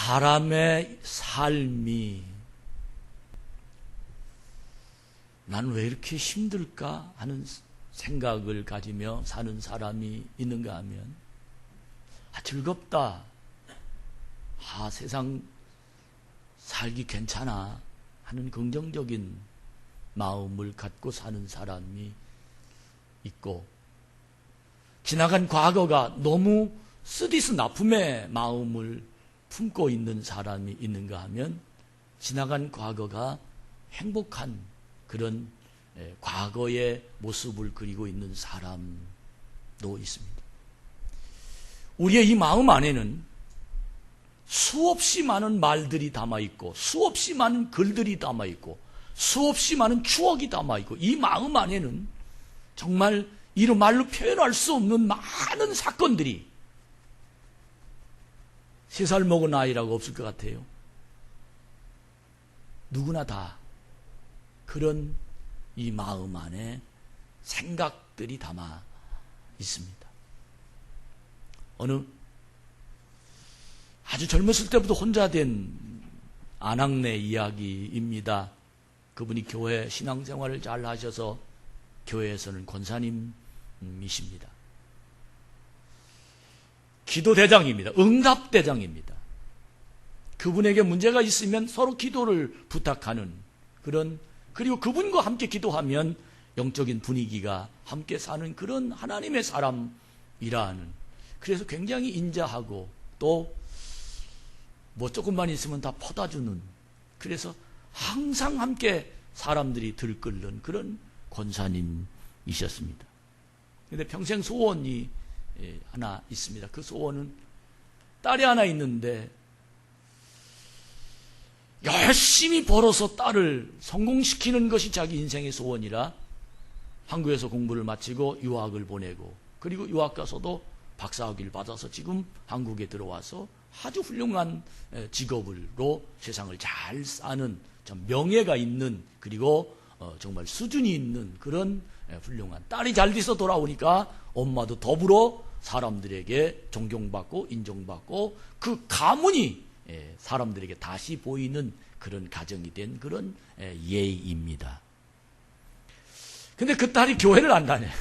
사람의 삶이 난 왜 이렇게 힘들까 하는 생각을 가지며 사는 사람이 있는가 하면 즐겁다, 세상 살기 괜찮아 하는 긍정적인 마음을 갖고 사는 사람이 있고, 지나간 과거가 너무 쓰디스 나쁨의 마음을 품고 있는 사람이 있는가 하면 지나간 과거가 행복한 그런 과거의 모습을 그리고 있는 사람도 있습니다. 우리의 이 마음 안에는 수없이 많은 말들이 담아있고, 수없이 많은 글들이 담아있고, 수없이 많은 추억이 담아있고, 이 마음 안에는 정말 이런 말로 표현할 수 없는 많은 사건들이, 3살 먹은 아이라고 없을 것 같아요. 누구나 다 그런 이 마음 안에 생각들이 담아 있습니다. 어느 아주 젊었을 때부터 혼자 된 아낙네 이야기입니다. 그분이 교회 신앙생활을 잘 하셔서 교회에서는 권사님이십니다. 기도대장입니다. 응답대장입니다. 그분에게 문제가 있으면 서로 기도를 부탁하는 그런, 그리고 그분과 함께 기도하면 영적인 분위기가 함께 사는 그런 하나님의 사람이라는, 그래서 굉장히 인자하고 또 뭐 조금만 있으면 다 퍼다주는, 그래서 항상 함께 사람들이 들끓는 그런 권사님이셨습니다. 그런데 평생 소원이 하나 있습니다. 그 소원은 딸이 하나 있는데 열심히 벌어서 딸을 성공시키는 것이 자기 인생의 소원이라 한국에서 공부를 마치고 유학을 보내고, 그리고 유학 가서도 박사학위를 받아서 지금 한국에 들어와서 아주 훌륭한 직업으로 세상을 잘 사는 참 명예가 있는, 그리고 정말 수준이 있는 그런 훌륭한 딸이 잘 돼서 돌아오니까 엄마도 더불어 사람들에게 존경받고 인정받고 그 가문이 사람들에게 다시 보이는 그런 가정이 된 그런 예입니다. 근데 그 딸이 교회를 안 다녀요.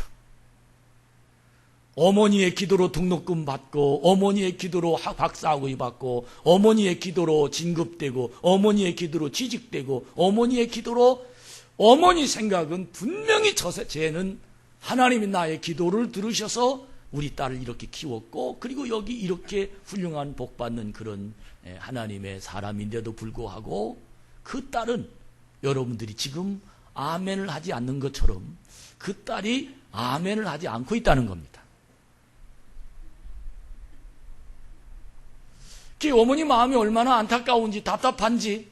어머니의 기도로 등록금 받고, 어머니의 기도로 박사학위 받고, 어머니의 기도로 진급되고, 어머니의 기도로 취직되고, 어머니의 기도로, 어머니 생각은 분명히 쟤는 하나님이 나의 기도를 들으셔서 우리 딸을 이렇게 키웠고, 그리고 여기 이렇게 훌륭한 복 받는 그런 하나님의 사람인데도 불구하고 그 딸은 여러분들이 지금 아멘을 하지 않는 것처럼 그 딸이 아멘을 하지 않고 있다는 겁니다. 그 어머니 마음이 얼마나 안타까운지 답답한지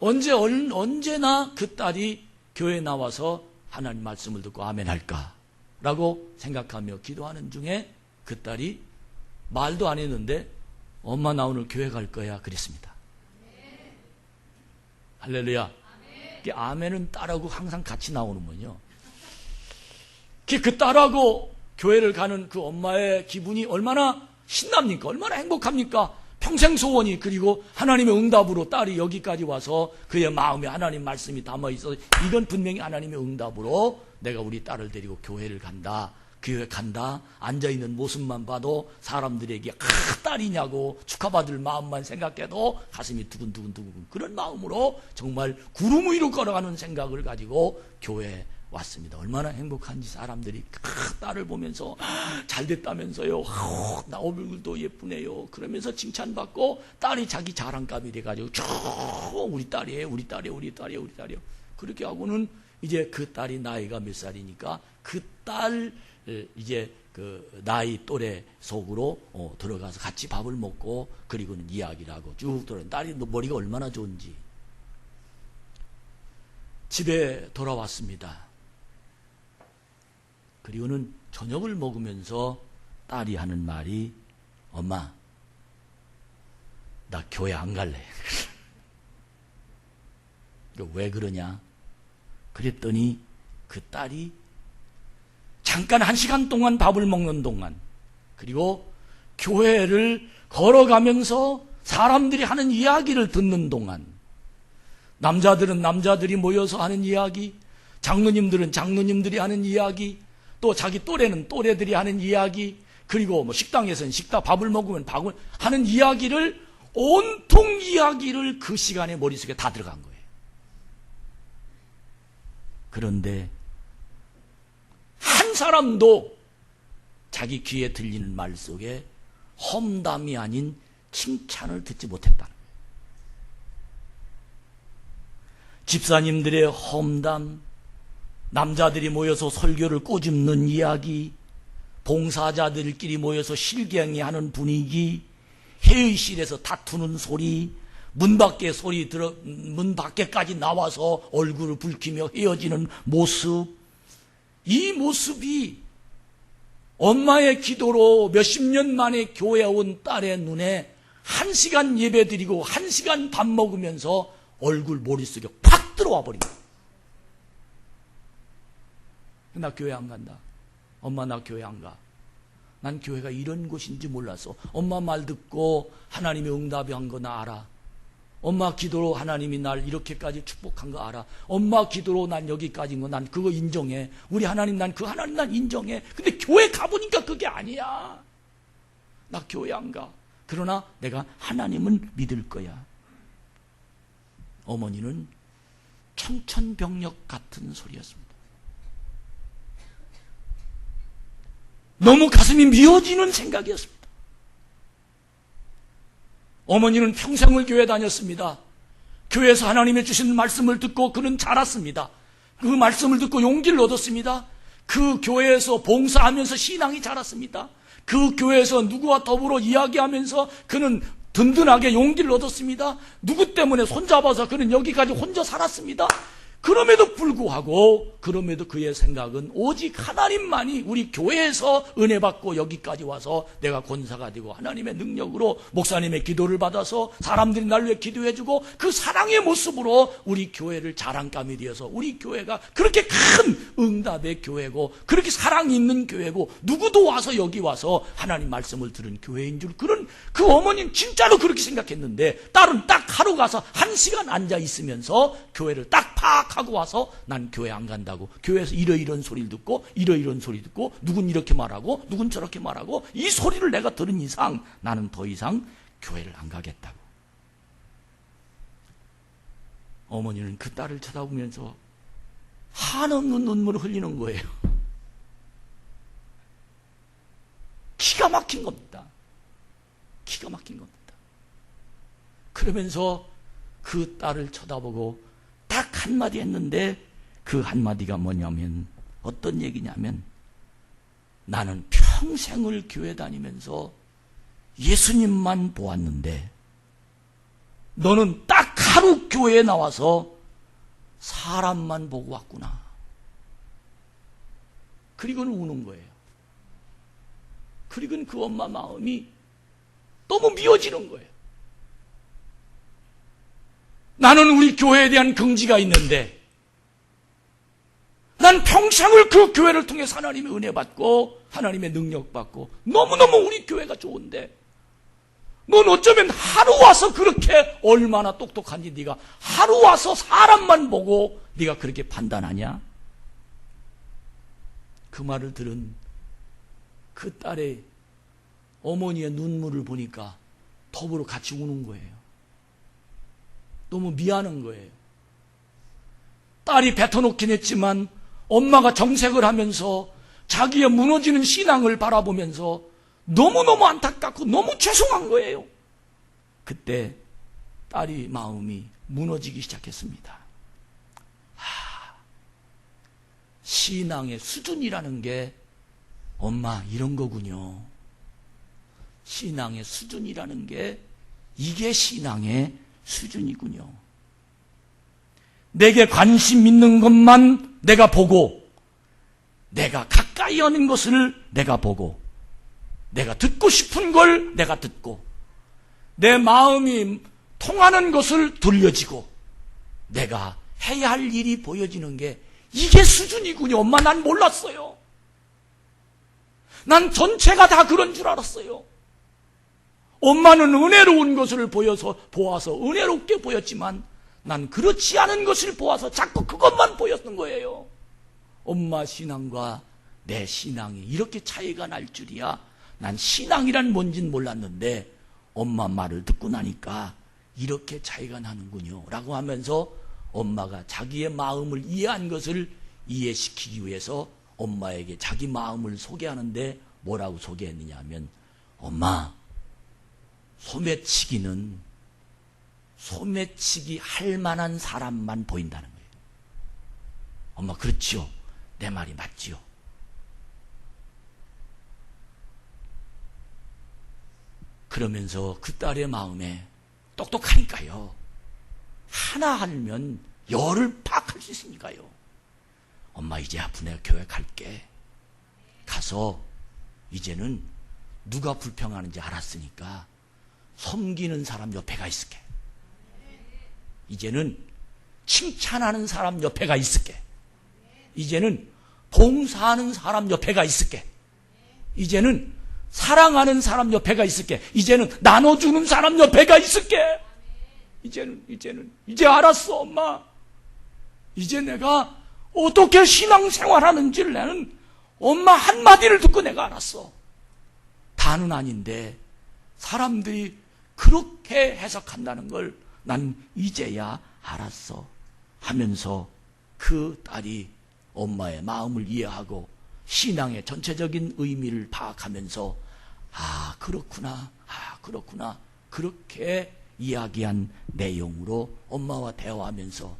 언제나 그 딸이 교회에 나와서 하나님 말씀을 듣고 아멘 할까라고 생각하며 기도하는 중에 그 딸이 말도 안 했는데 엄마 나 오늘 교회 갈 거야 그랬습니다. 할렐루야. 그 아멘은 딸하고 항상 같이 나오는군요. 그 딸하고 교회를 가는 그 엄마의 기분이 얼마나 신납니까? 얼마나 행복합니까? 평생 소원이, 그리고 하나님의 응답으로 딸이 여기까지 와서 그의 마음에 하나님 말씀이 담아있어, 이건 분명히 하나님의 응답으로 내가 우리 딸을 데리고 교회를 간다, 교회 간다, 앉아있는 모습만 봐도 사람들에게 딸이냐고 축하받을 마음만 생각해도 가슴이 두근두근 그런 마음으로 정말 구름 위로 걸어가는 생각을 가지고 교회에 왔습니다. 얼마나 행복한지 사람들이 딸을 보면서 잘 됐다면서요, 나 얼굴도 예쁘네요 그러면서 칭찬받고, 딸이 자기 자랑감이 돼가지고 우리 딸이에요 우리 딸이에요 그렇게 하고는 이제 그 딸이 나이가 몇 살이니까 그 딸 이제 그 나이 또래 속으로 들어가서 같이 밥을 먹고, 그리고는 이야기를 하고 쭉 들어요. 딸이 머리가 얼마나 좋은지. 집에 돌아왔습니다. 그리고는 저녁을 먹으면서 딸이 하는 말이, 엄마 나 교회 안 갈래. 왜 그러냐 그랬더니 그 딸이 잠깐 1시간 동안 밥을 먹는 동안, 그리고 교회를 걸어가면서 사람들이 하는 이야기를 듣는 동안 남자들은 남자들이 모여서 하는 이야기, 장로님들은 장로님들이 하는 이야기, 또 자기 또래는 또래들이 하는 이야기, 그리고 뭐 식당에서는 식당 밥을 먹으면 밥을 하는 이야기를 온통 이야기를 그 시간에 머릿속에 다 들어간 거예요. 그런데 한 사람도 자기 귀에 들리는 말 속에 험담이 아닌 칭찬을 듣지 못했다는 거예요. 집사님들의 험담, 남자들이 모여서 설교를 꼬집는 이야기, 봉사자들끼리 모여서 실갱이하는 분위기, 회의실에서 다투는 소리, 문 밖에까지 나와서 얼굴을 붉히며 헤어지는 모습, 이 모습이 엄마의 기도로 몇십 년 만에 교회에 온 딸의 눈에 1시간 예배 드리고 1시간 밥 먹으면서 얼굴 머릿속에 팍 들어와 버린 거예요. 나 교회 안 간다. 엄마 나 교회 안 가. 난 교회가 이런 곳인지 몰라서. 엄마 말 듣고 하나님의 응답이 한 거 나 알아. 엄마 기도로 하나님이 날 이렇게까지 축복한 거 알아. 엄마 기도로 난 여기까지인 거 난 그거 인정해. 우리 하나님 난 그 하나님 난 인정해. 근데 교회 가보니까 그게 아니야. 나 교회 안 가. 그러나 내가 하나님은 믿을 거야. 어머니는 청천벽력 같은 소리였습니다. 너무 가슴이 미어지는 생각이었습니다. 어머니는 평생을 교회 다녔습니다. 교회에서 하나님의 주신 말씀을 듣고 그는 자랐습니다. 그 말씀을 듣고 용기를 얻었습니다. 그 교회에서 봉사하면서 신앙이 자랐습니다. 그 교회에서 누구와 더불어 이야기하면서 그는 든든하게 용기를 얻었습니다. 누구 때문에 손잡아서 그는 여기까지 혼자 살았습니다. 그럼에도 불구하고 그럼에도 그의 생각은 오직 하나님만이 우리 교회에서 은혜 받고 여기까지 와서 내가 권사가 되고 하나님의 능력으로 목사님의 기도를 받아서 사람들이 날 위해 기도해주고 그 사랑의 모습으로 우리 교회를 자랑감이 되어서 우리 교회가 그렇게 큰 응답의 교회고 그렇게 사랑이 있는 교회고 누구도 와서 여기 와서 하나님 말씀을 들은 교회인 줄 그런 그 어머니는 진짜로 그렇게 생각했는데 딸은 딱 하루 가서 1시간 앉아 있으면서 교회를 딱 파악하고 와서 난 교회 안 간다고. 교회에서 이러이러한 소리를 듣고 이러이러한 소리 듣고 누군 이렇게 말하고 누군 저렇게 말하고 이 소리를 내가 들은 이상 나는 더 이상 교회를 안 가겠다고. 어머니는 그 딸을 쳐다보면서 한없는 눈물을 흘리는 거예요. 기가 막힌 겁니다. 기가 막힌 겁니다. 그러면서 그 딸을 쳐다보고 딱 한마디 했는데 그 한마디가 뭐냐면 어떤 얘기냐면 나는 평생을 교회 다니면서 예수님만 보았는데 너는 딱 하루 교회에 나와서 사람만 보고 왔구나. 그리고는 우는 거예요. 그리고는 그 엄마 마음이 너무 미워지는 거예요. 나는 우리 교회에 대한 긍지가 있는데 난 평생을 그 교회를 통해서 하나님의 은혜 받고 하나님의 능력 받고 너무너무 우리 교회가 좋은데 넌 어쩌면 하루 와서 그렇게 얼마나 똑똑한지 네가 하루 와서 사람만 보고 네가 그렇게 판단하냐? 그 말을 들은 그 딸의 어머니의 눈물을 보니까 더불어 같이 우는 거예요. 너무 미안한 거예요. 딸이 뱉어놓긴 했지만 엄마가 정색을 하면서 자기의 무너지는 신앙을 바라보면서 너무너무 안타깝고 너무 죄송한 거예요. 그때 딸이 마음이 무너지기 시작했습니다. 신앙의 수준이라는 게 엄마 이런 거군요. 신앙의 수준이라는 게 이게 신앙의 수준이군요. 내게 관심 있는 것만 내가 보고 내가 가까이 하는 것을 내가 보고 내가 듣고 싶은 걸 내가 듣고 내 마음이 통하는 것을 들려지고 내가 해야 할 일이 보여지는 게 이게 수준이군요. 엄마 난 몰랐어요. 난 전체가 다 그런 줄 알았어요. 엄마는 은혜로운 것을 보아서 은혜롭게 보였지만 난 그렇지 않은 것을 보아서 자꾸 그것만 보였던 거예요. 엄마 신앙과 내 신앙이 이렇게 차이가 날 줄이야. 난 신앙이란 뭔진 몰랐는데 엄마 말을 듣고 나니까 이렇게 차이가 나는군요 라고 하면서 엄마가 자기의 마음을 이해한 것을 이해시키기 위해서 엄마에게 자기 마음을 소개하는데 뭐라고 소개했느냐 하면, 엄마, 소매치기는 소매치기 할 만한 사람만 보인다는 거예요. 엄마, 그렇지요. 내 말이 맞지요. 그러면서 그 딸의 마음에 똑똑하니까요. 하나 알면 열을 파악할 수 있으니까요. 엄마, 이제 앞으로 내가 교회 갈게. 가서 이제는 누가 불평하는지 알았으니까 섬기는 사람 옆에 가 있을게. 이제는 칭찬하는 사람 옆에 가 있을게. 이제는 봉사하는 사람 옆에 가 있을게. 이제는 사랑하는 사람 옆에 가 있을게. 이제는 나눠주는 사람 옆에 가 있을게. 이제 알았어, 엄마. 이제 내가 어떻게 신앙생활하는지를 나는 엄마 한마디를 듣고 내가 알았어. 다는 아닌데 사람들이 그렇게 해석한다는 걸 난 이제야 알았어 하면서 그 딸이 엄마의 마음을 이해하고 신앙의 전체적인 의미를 파악하면서 그렇구나 그렇게 이야기한 내용으로 엄마와 대화하면서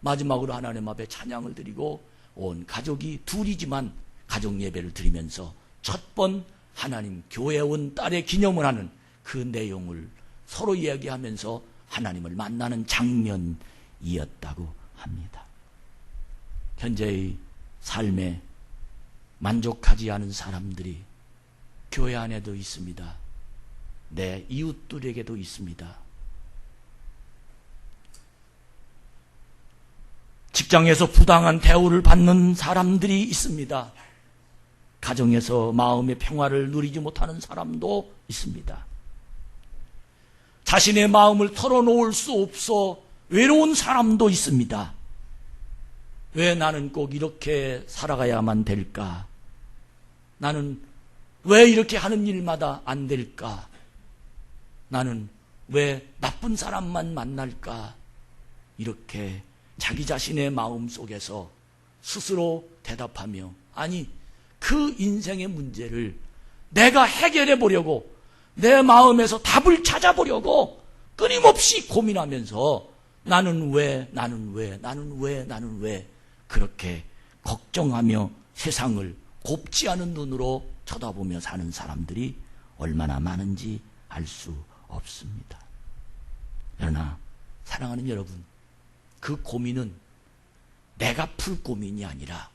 마지막으로 하나님 앞에 찬양을 드리고 온 가족이 둘이지만 가족 예배를 드리면서 첫 번 하나님 교회에 온 딸의 기념을 하는 그 내용을 서로 이야기하면서 하나님을 만나는 장면이었다고 합니다. 현재의 삶에 만족하지 않은 사람들이 교회 안에도 있습니다. 내 이웃들에게도 있습니다. 직장에서 부당한 대우를 받는 사람들이 있습니다. 가정에서 마음의 평화를 누리지 못하는 사람도 있습니다. 자신의 마음을 털어놓을 수 없어 외로운 사람도 있습니다. 왜 나는 꼭 이렇게 살아가야만 될까? 나는 왜 이렇게 하는 일마다 안 될까? 나는 왜 나쁜 사람만 만날까? 이렇게 자기 자신의 마음 속에서 스스로 대답하며, 아니, 그 인생의 문제를 내가 해결해 보려고 내 마음에서 답을 찾아보려고 끊임없이 고민하면서 나는 왜 그렇게 걱정하며 세상을 곱지 않은 눈으로 쳐다보며 사는 사람들이 얼마나 많은지 알 수 없습니다. 그러나 사랑하는 여러분, 그 고민은 내가 풀 고민이 아니라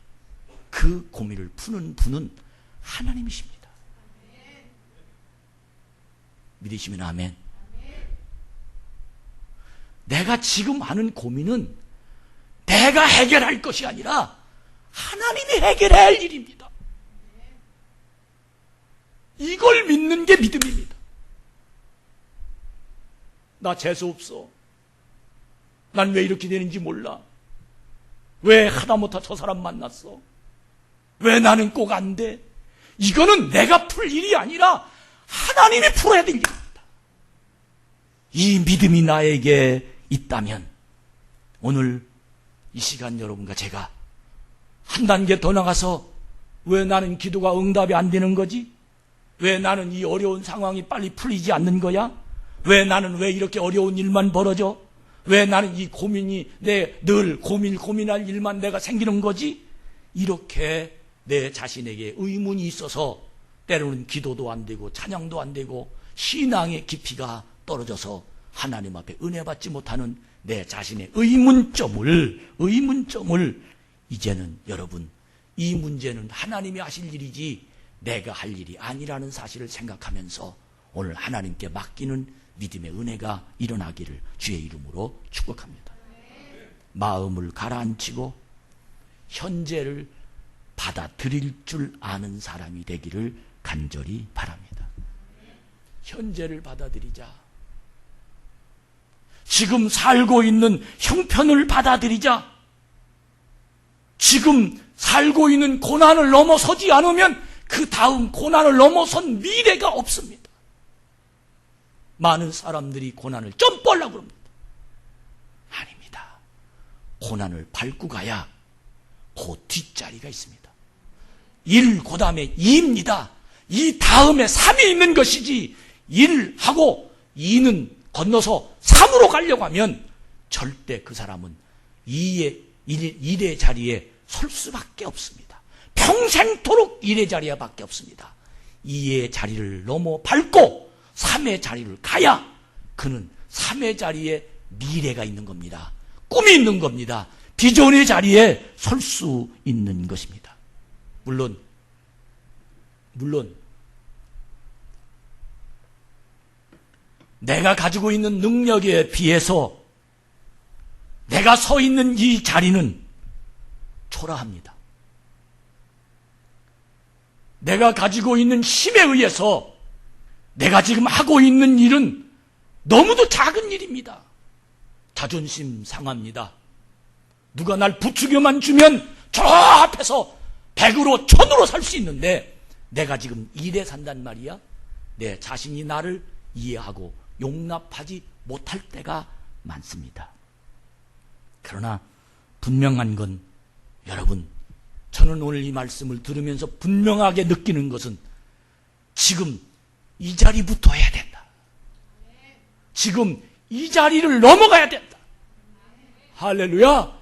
그 고민을 푸는 분은 하나님이십니다. 믿으시면 아멘. 내가 지금 하는 고민은 내가 해결할 것이 아니라 하나님이 해결해야 할 일입니다. 이걸 믿는 게 믿음입니다. 나 재수없어. 난 왜 이렇게 되는지 몰라. 왜 하다못해 저 사람 만났어? 왜 나는 꼭 안 돼? 이거는 내가 풀 일이 아니라 하나님이 풀어야 될 일입니다. 이 믿음이 나에게 있다면 오늘 이 시간 여러분과 제가 한 단계 더 나가서 왜 나는 기도가 응답이 안 되는 거지? 왜 나는 이 어려운 상황이 빨리 풀리지 않는 거야? 왜 나는 왜 이렇게 어려운 일만 벌어져? 왜 나는 이 고민이 늘 고민할 일만 내가 생기는 거지? 이렇게 내 자신에게 의문이 있어서 때로는 기도도 안 되고 찬양도 안 되고 신앙의 깊이가 떨어져서 하나님 앞에 은혜 받지 못하는 내 자신의 의문점을 이제는 여러분, 이 문제는 하나님이 하실 일이지 내가 할 일이 아니라는 사실을 생각하면서 오늘 하나님께 맡기는 믿음의 은혜가 일어나기를 주의 이름으로 축복합니다. 마음을 가라앉히고 현재를 받아들일 줄 아는 사람이 되기를 간절히 바랍니다. 현재를 받아들이자. 지금 살고 있는 형편을 받아들이자. 지금 살고 있는 고난을 넘어서지 않으면 그 다음 고난을 넘어선 미래가 없습니다. 많은 사람들이 고난을 점벌라고 합니다. 아닙니다. 고난을 밟고 가야 그 뒷자리가 있습니다. 1, 그 다음에 2입니다. 이 다음에 3이 있는 것이지 1하고 2는 건너서 3으로 가려고 하면 절대 그 사람은 1의 자리에 설 수밖에 없습니다. 평생토록 1의 자리에 밖에 없습니다. 2의 자리를 넘어 밟고 3의 자리를 가야 그는 3의 자리에 미래가 있는 겁니다. 꿈이 있는 겁니다. 비전의 자리에 설 수 있는 것입니다. 물론 내가 가지고 있는 능력에 비해서 내가 서 있는 이 자리는 초라합니다. 내가 가지고 있는 힘에 의해서 내가 지금 하고 있는 일은 너무도 작은 일입니다. 자존심 상합니다. 누가 날 부추겨만 주면 저 앞에서 100으로 1000으로 살 수 있는데 내가 지금 1에 산단 말이야. 내 자신이 나를 이해하고 용납하지 못할 때가 많습니다. 그러나 분명한 건 여러분, 저는 오늘 이 말씀을 들으면서 분명하게 느끼는 것은 지금 이 자리부터 해야 된다. 지금 이 자리를 넘어가야 된다. 할렐루야.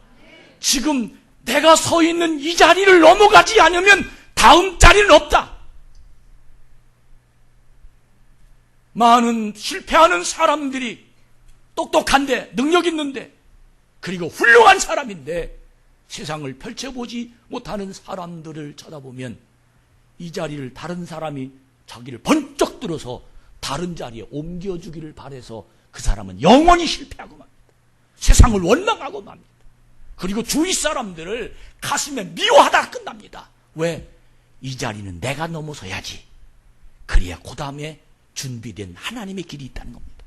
지금 내가 서 있는 이 자리를 넘어가지 않으면 다음 자리는 없다. 많은 실패하는 사람들이 똑똑한데 능력 있는데 그리고 훌륭한 사람인데 세상을 펼쳐보지 못하는 사람들을 쳐다보면 이 자리를 다른 사람이 자기를 번쩍 들어서 다른 자리에 옮겨주기를 바라서 그 사람은 영원히 실패하고 맙니다. 세상을 원망하고 맙니다. 그리고 주위 사람들을 가슴에 미워하다가 끝납니다. 왜? 이 자리는 내가 넘어서야지. 그래야 그 다음에 준비된 하나님의 길이 있다는 겁니다.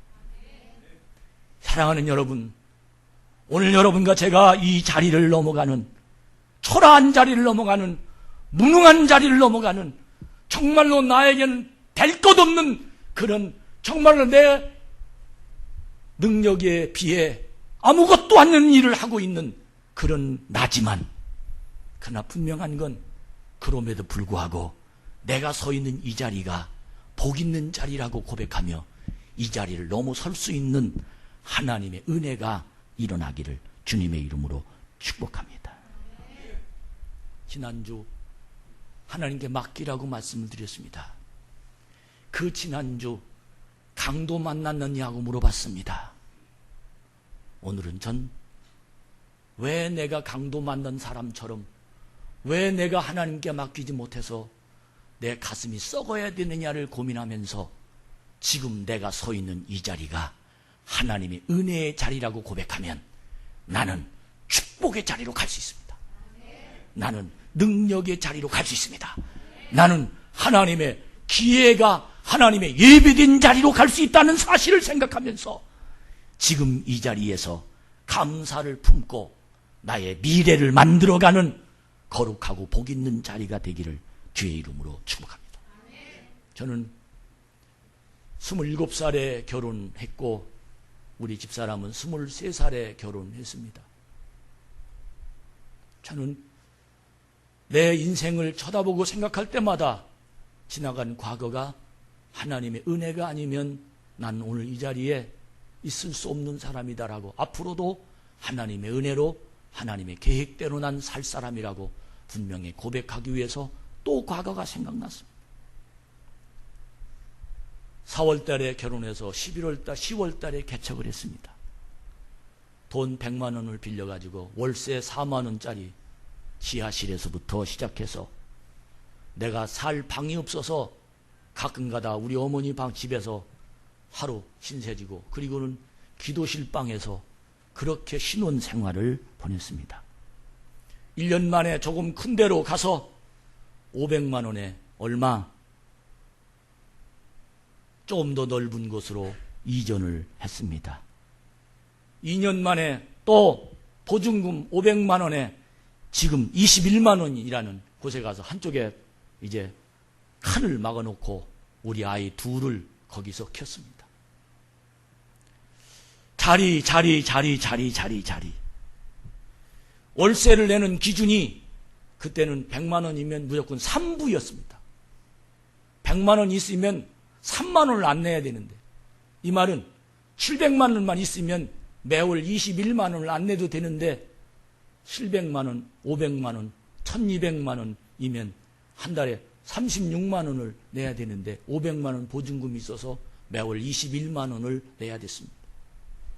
사랑하는 여러분, 오늘 여러분과 제가 이 자리를 넘어가는, 초라한 자리를 넘어가는, 무능한 자리를 넘어가는, 정말로 나에게는 될 것 없는 그런, 정말로 내 능력에 비해 아무것도 않는 일을 하고 있는 그런 나지만, 그러나 분명한 건 그럼에도 불구하고 내가 서 있는 이 자리가 복 있는 자리라고 고백하며 이 자리를 넘어설 수 있는 하나님의 은혜가 일어나기를 주님의 이름으로 축복합니다. 지난주 하나님께 맡기라고 말씀을 드렸습니다. 그 지난주 강도 만났느냐고 물어봤습니다. 오늘은 전 왜 내가 강도 만난 사람처럼 왜 내가 하나님께 맡기지 못해서 내 가슴이 썩어야 되느냐를 고민하면서 지금 내가 서 있는 이 자리가 하나님의 은혜의 자리라고 고백하면 나는 축복의 자리로 갈 수 있습니다. 나는 능력의 자리로 갈 수 있습니다. 나는 하나님의 기회가 하나님의 예배된 자리로 갈 수 있다는 사실을 생각하면서 지금 이 자리에서 감사를 품고 나의 미래를 만들어가는 거룩하고 복 있는 자리가 되기를 주의 이름으로 축복합니다. 저는 27살에 결혼했고 우리 집사람은 23살에 결혼했습니다. 저는 내 인생을 쳐다보고 생각할 때마다 지나간 과거가 하나님의 은혜가 아니면 난 오늘 이 자리에 있을 수 없는 사람이다라고, 앞으로도 하나님의 은혜로 하나님의 계획대로 난 살 사람이라고 분명히 고백하기 위해서 또 과거가 생각났습니다. 4월달에 결혼해서 10월달에 개척을 했습니다. 돈 100만 원을 빌려가지고 월세 4만 원짜리 지하실에서부터 시작해서 내가 살 방이 없어서 가끔가다 우리 어머니 방 집에서 하루 신세지고, 그리고는 기도실 방에서 그렇게 신혼 생활을 보냈습니다. 1년 만에 조금 큰 데로 가서 500만 원에 얼마 좀 더 넓은 곳으로 이전을 했습니다. 2년 만에 또 보증금 500만 원에 지금 21만 원이라는 곳에 가서 한쪽에 이제 칸을 막아놓고 우리 아이 둘을 거기서 켰습니다. 자리. 월세를 내는 기준이 그때는 100만 원이면 무조건 3부였습니다. 100만 원 있으면 3만 원을 안 내야 되는데, 이 말은 700만 원만 있으면 매월 21만 원을 안 내도 되는데 700만 원, 500만 원, 1200만 원이면 한 달에 36만 원을 내야 되는데 500만 원 보증금이 있어서 매월 21만 원을 내야 됐습니다.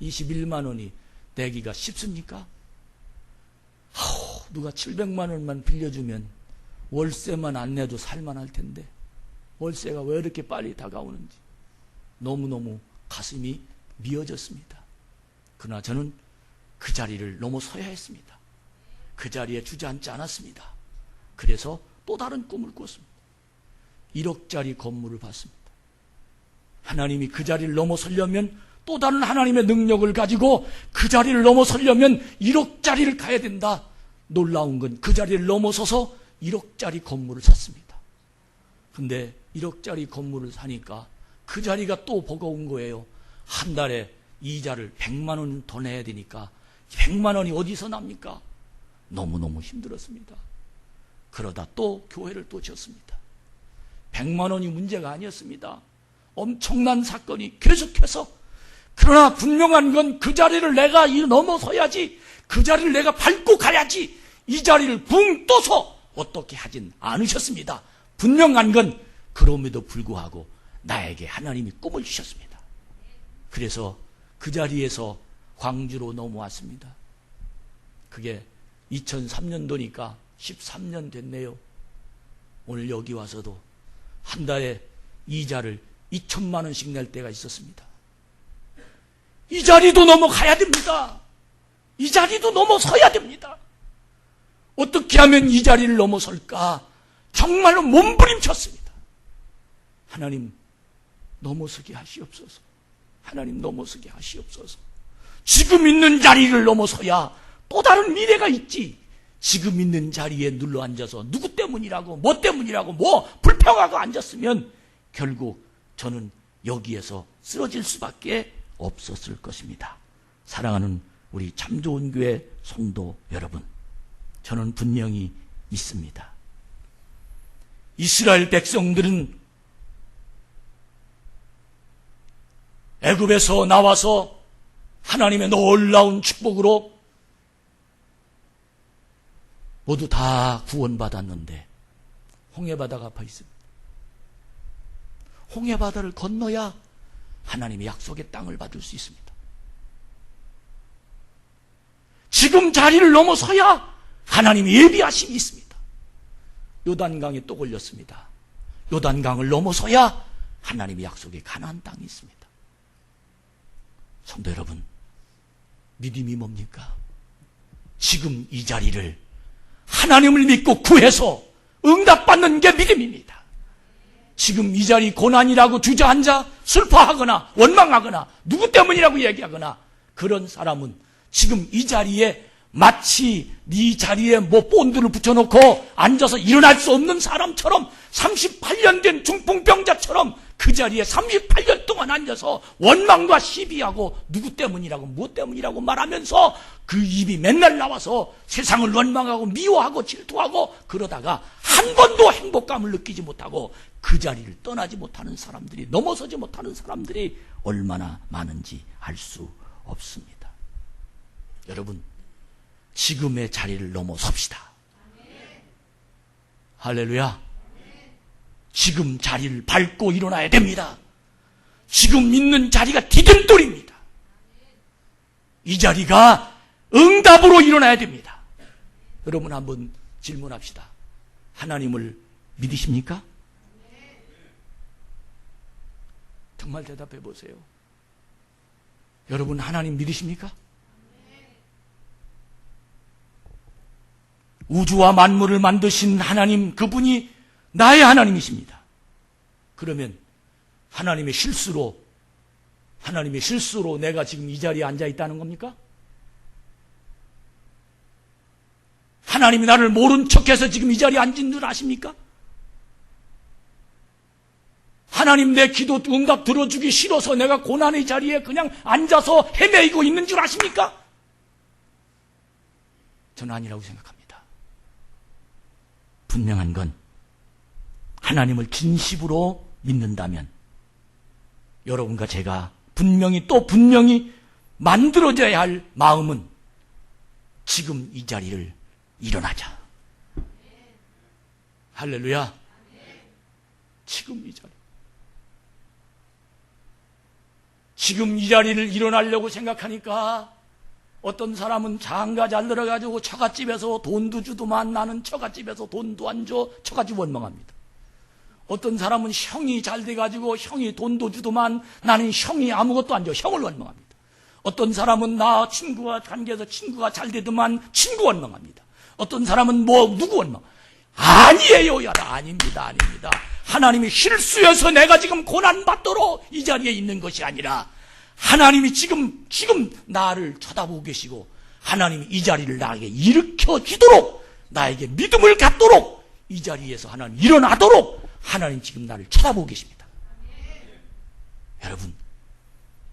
21만 원이 내기가 쉽습니까? 누가 700만 원만 빌려주면 월세만 안 내도 살만할 텐데 월세가 왜 이렇게 빨리 다가오는지 너무너무 가슴이 미어졌습니다. 그러나 저는 그 자리를 넘어서야 했습니다. 그 자리에 주저앉지 않았습니다. 그래서 또 다른 꿈을 꿨습니다. 1억짜리 건물을 봤습니다. 하나님이 그 자리를 넘어서려면 또 다른 하나님의 능력을 가지고 그 자리를 넘어서려면 1억짜리를 가야 된다. 놀라운 건 그 자리를 넘어서서 1억짜리 건물을 샀습니다. 근데 1억짜리 건물을 사니까 그 자리가 또 버거운 거예요. 한 달에 이자를 100만 원 더 내야 되니까 100만 원이 어디서 납니까? 너무너무 힘들었습니다. 그러다 또 교회를 또 지었습니다. 100만 원이 문제가 아니었습니다. 엄청난 사건이 계속해서, 그러나 분명한 건 그 자리를 내가 넘어서야지, 그 자리를 내가 밟고 가야지, 이 자리를 붕 떠서 어떻게 하진 않으셨습니다. 분명한 건 그럼에도 불구하고 나에게 하나님이 꿈을 주셨습니다. 그래서 그 자리에서 광주로 넘어왔습니다. 그게 2003년도니까 13년 됐네요. 오늘 여기 와서도 한 달에 이자를 2천만 원씩 낼 때가 있었습니다. 이 자리도 넘어가야 됩니다. 이 자리도 넘어서야 됩니다. 어떻게 하면 이 자리를 넘어설까? 정말로 몸부림쳤습니다. 하나님 넘어서게 하시옵소서. 하나님 넘어서게 하시옵소서. 지금 있는 자리를 넘어서야 또 다른 미래가 있지. 지금 있는 자리에 눌러 앉아서 누구 때문이라고 뭐 때문이라고 뭐 불평하고 앉았으면 결국 저는 여기에서 쓰러질 수밖에 없었을 것입니다. 사랑하는 우리 참 좋은 교회 성도 여러분, 저는 분명히 믿습니다. 이스라엘 백성들은 애굽에서 나와서 하나님의 놀라운 축복으로 모두 다 구원받았는데 홍해바다가 앞에 있습니다. 홍해바다를 건너야 하나님의 약속의 땅을 받을 수 있습니다. 지금 자리를 넘어서야 하나님의 예비하심이 있습니다. 요단강에 또 걸렸습니다. 요단강을 넘어서야 하나님의 약속의 가나안 땅이 있습니다. 성도 여러분, 믿음이 뭡니까? 지금 이 자리를 하나님을 믿고 구해서 응답받는 게 믿음입니다. 지금 이 자리 고난이라고 주저앉아 슬퍼하거나 원망하거나 누구 때문이라고 얘기하거나 그런 사람은 지금 이 자리에 마치 네 자리에 뭐 본드를 붙여놓고 앉아서 일어날 수 없는 사람처럼 38년 된 중풍병자처럼 그 자리에 38년 동안 앉아서 원망과 시비하고 누구 때문이라고 뭐 때문이라고 말하면서 그 입이 맨날 나와서 세상을 원망하고 미워하고 질투하고 그러다가 한 번도 행복감을 느끼지 못하고 그 자리를 떠나지 못하는 사람들이, 넘어서지 못하는 사람들이 얼마나 많은지 알 수 없습니다. 여러분, 지금의 자리를 넘어섭시다. 할렐루야. 지금 자리를 밟고 일어나야 됩니다. 지금 있는 자리가 디딤돌입니다. 이 자리가 응답으로 일어나야 됩니다. 여러분 한번 질문합시다. 하나님을 믿으십니까? 정말 대답해 보세요. 여러분 하나님 믿으십니까? 우주와 만물을 만드신 하나님, 그분이 나의 하나님이십니다. 그러면 하나님의 실수로 내가 지금 이 자리에 앉아 있다는 겁니까? 하나님이 나를 모른 척해서 지금 이 자리에 앉은 줄 아십니까? 하나님 내 기도 응답 들어주기 싫어서 내가 고난의 자리에 그냥 앉아서 헤매이고 있는 줄 아십니까? 저는 아니라고 생각합니다. 분명한 건 하나님을 진심으로 믿는다면 여러분과 제가 분명히 만들어져야 할 마음은 지금 이 자리를 일어나자. 할렐루야. 지금 이 자리. 지금 이 자리를 일어나려고 생각하니까 어떤 사람은 장가 잘 들어가지고 처갓집에서 돈도 주더만 나는 처갓집에서 돈도 안 줘. 처갓집 원망합니다. 어떤 사람은 형이 잘 돼가지고 형이 돈도 주더만 나는 형이 아무것도 안 줘. 형을 원망합니다. 어떤 사람은 나 친구와 관계에서 친구가 잘 되더만 친구 원망합니다. 어떤 사람은 누구 원망? 아니에요. 아닙니다. 하나님이 실수여서 내가 지금 고난받도록 이 자리에 있는 것이 아니라 하나님이 지금 나를 쳐다보고 계시고 하나님이 이 자리를 나에게 일으켜 주도록 나에게 믿음을 갖도록 이 자리에서 하나님 일어나도록 하나님 지금 나를 쳐다보고 계십니다. 여러분,